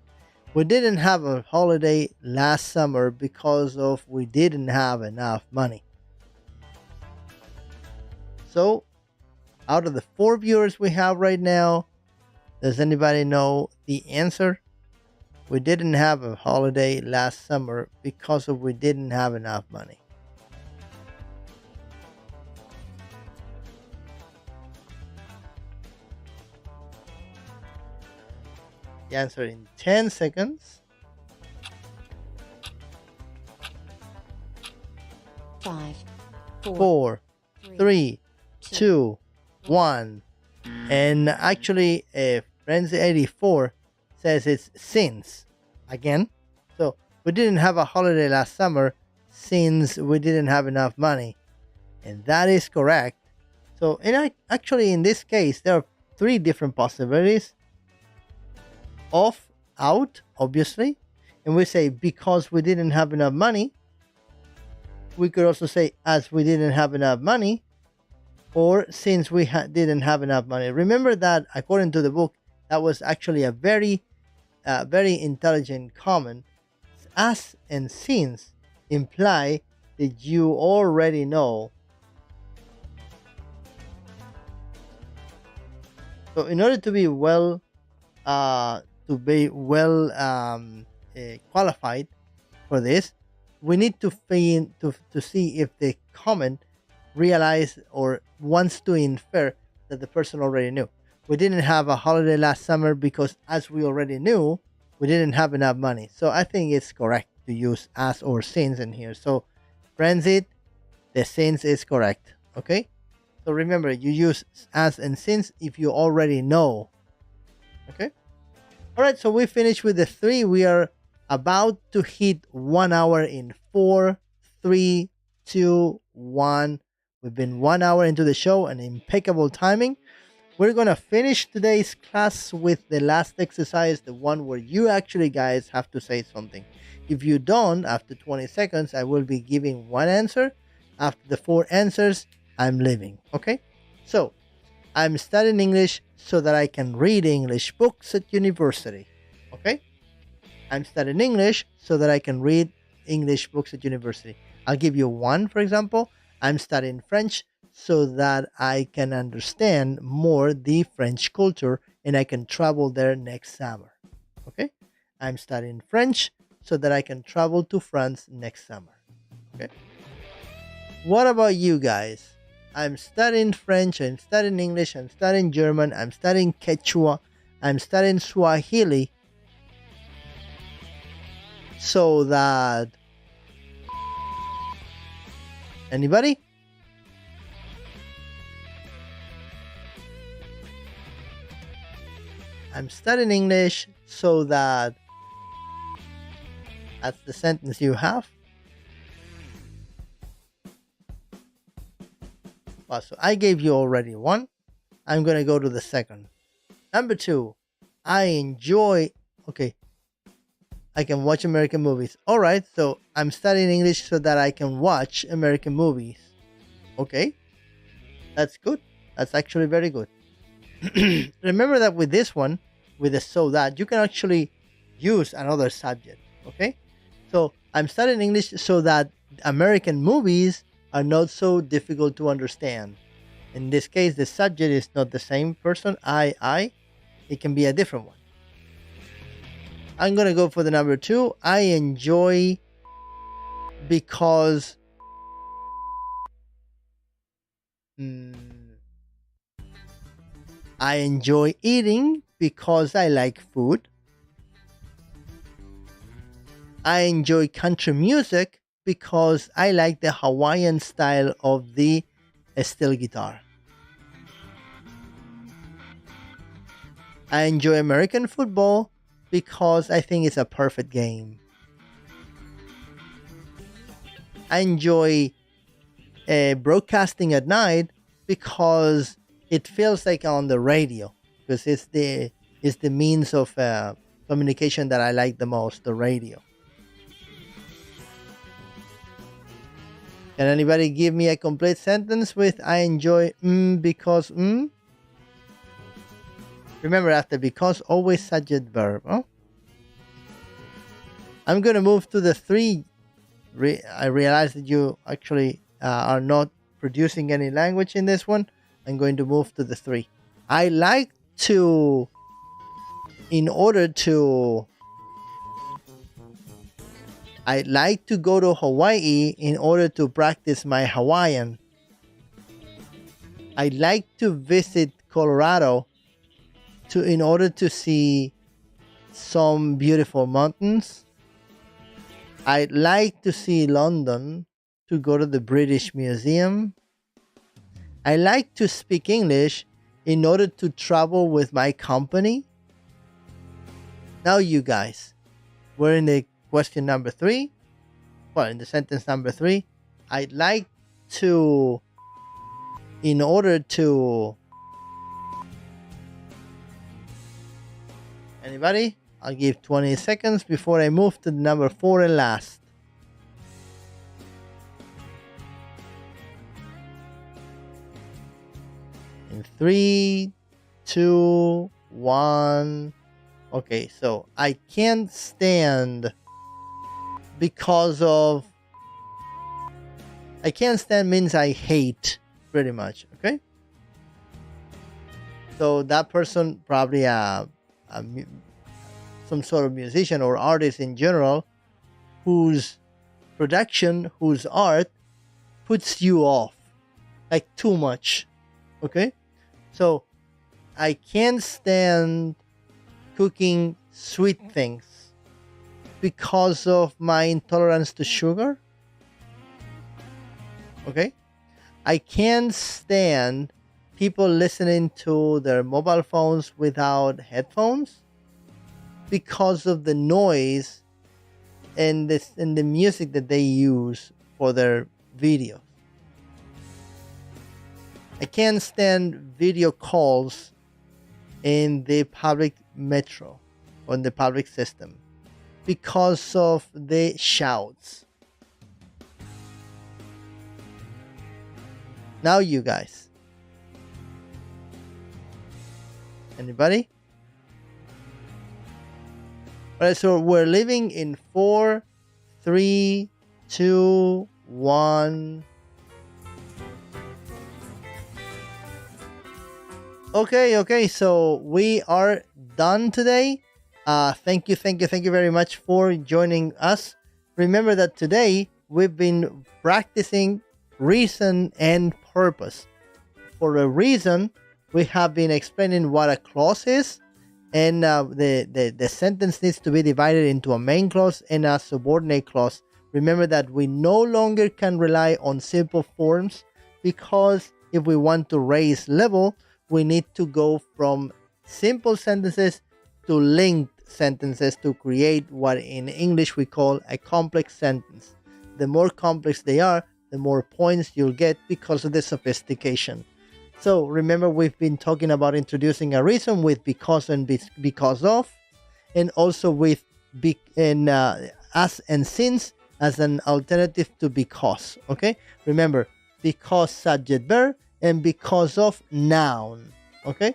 We didn't have a holiday last summer because we didn't have enough money. So, out of the 4 viewers we have right now, does anybody know the answer? We didn't have a holiday last summer because we didn't have enough money. The answer in 10 seconds. 5, 4, 3, 2, 1. And actually, Frenzy 84 says it's since. Again. So, we didn't have a holiday last summer since we didn't have enough money. And that is correct. So, actually, in this case, there are 3 different possibilities. Off, out, obviously. And we say because we didn't have enough money. We could also say as we didn't have enough money. Or since we didn't have enough money. Remember that according to the book, that was actually a very intelligent comment. As and since imply that you already know. So in order to be qualified for this, we need to see if the comment realize or wants to infer that the person already knew. We didn't have a holiday last summer because, as we already knew, we didn't have enough money. So I think it's correct to use as or since in here. So, Frenzy, the since is correct. Okay? So remember, you use as and since if you already know. Okay? Alright, so we finished with the 3. We are about to hit 1 hour in 4, 3, 2, 1. We've been 1 hour into the show, an impeccable timing. We're going to finish today's class with the last exercise, the one where you actually guys have to say something. If you don't, after 20 seconds, I will be giving 1 answer. After the 4 answers, I'm leaving. Okay? So, I'm studying English so that I can read English books at university. Okay? I'm studying English so that I can read English books at university. I'll give you 1, for example. I'm studying French so that I can understand more the French culture and I can travel there next summer. Okay? I'm studying French so that I can travel to France next summer. Okay? What about you guys? I'm studying French, I'm studying English, I'm studying German, I'm studying Quechua, I'm studying Swahili so that. Anybody? I'm studying English so that. That's the sentence you have. Well, so I gave you already one. I'm going to go to the second. Number 2, I enjoy. Okay. I can watch American movies. All right. So I'm studying English so that I can watch American movies. Okay. That's good. That's actually very good. Remember that with this one, with the so that, you can actually use another subject. Okay. So I'm studying English so that American movies are not so difficult to understand. In this case, the subject is not the same person, I. It can be a different one. I'm going to go for the number 2. I enjoy because. I enjoy eating because I like food. I enjoy country music because I like the Hawaiian style of the steel guitar. I enjoy American football because I think it's a perfect game. I enjoy broadcasting at night because it feels like on the radio, because it's the means of communication that I like the most, the radio. Can anybody give me a complete sentence with I enjoy because Remember, after because, always subject verb. Huh? I'm going to move to the 3. I realize that you actually are not producing any language in this one. I'm going to move to the 3. I like to, I like to go to Hawaii in order to practice my Hawaiian. I like to visit Colorado in order to see some beautiful mountains. I like to see London to go to the British Museum. I like to speak English in order to travel with my company. Now you guys, we're in the question number 3. Well, in the sentence number 3, I'd like to, in order to. Anybody? I'll give 20 seconds before I move to the number 4 and last. In 3, 2, 1. Okay, so I can't stand because of. I can't stand means I hate, pretty much. Okay. So that person probably some sort of musician or artist in general, whose production, whose art puts you off, like too much. Okay. So I can't stand cooking sweet things because of my intolerance to sugar. Okay. I can't stand people listening to their mobile phones without headphones because of the noise and the music that they use for their videos. I can't stand video calls in the public metro or in the public system because of the shouts. Now you guys. Anybody? Alright, so we're living in 4, 3, 2, 1. Okay, so we are done today. Thank you very much for joining us. Remember that today we've been practicing reason and purpose. For a reason, we have been explaining what a clause is, and the sentence needs to be divided into a main clause and a subordinate clause. Remember that we no longer can rely on simple forms, because if we want to raise level, we need to go from simple sentences to linked sentences to create what in English we call a complex sentence. The more complex they are, the more points you'll get because of the sophistication. So remember, we've been talking about introducing a reason with because and because of, and also with as and since as an alternative to because. Okay, remember, because subject verb and because of noun. Okay,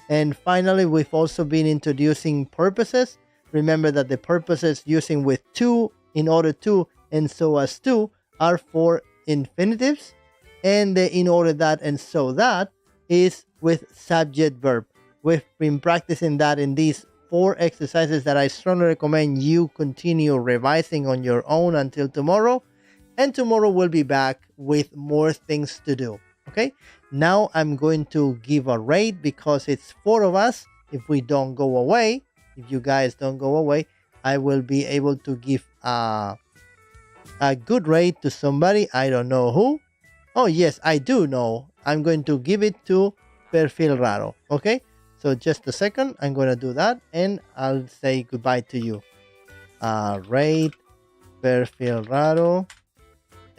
and finally we've also been introducing purposes. Remember that the purposes using with to, in order to, and so as to are for infinitives, and the in order that and so that is with subject verb. We've been practicing that in these 4 exercises that I strongly recommend you continue revising on your own until tomorrow. And tomorrow we'll be back with more things to do. Okay, now I'm going to give a rate because it's 4 of us. If we don't go away, if you guys don't go away, I will be able to give a good rate to somebody. I don't know who. Oh yes, I do know. I'm going to give it to Perfil Raro. Okay, so just a second, I'm going to do that and I'll say goodbye to you. Rate Perfil Raro.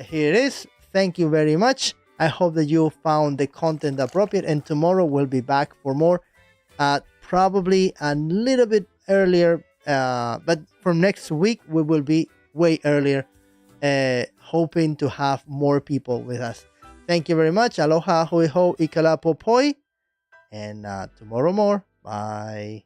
Here it is. Thank you very much. I hope that you found the content appropriate, and tomorrow we'll be back for more, probably a little bit earlier, but from next week we will be way earlier, hoping to have more people with us. Thank you very much. Aloha, hoi ho, ikala popoi, and tomorrow more. Bye.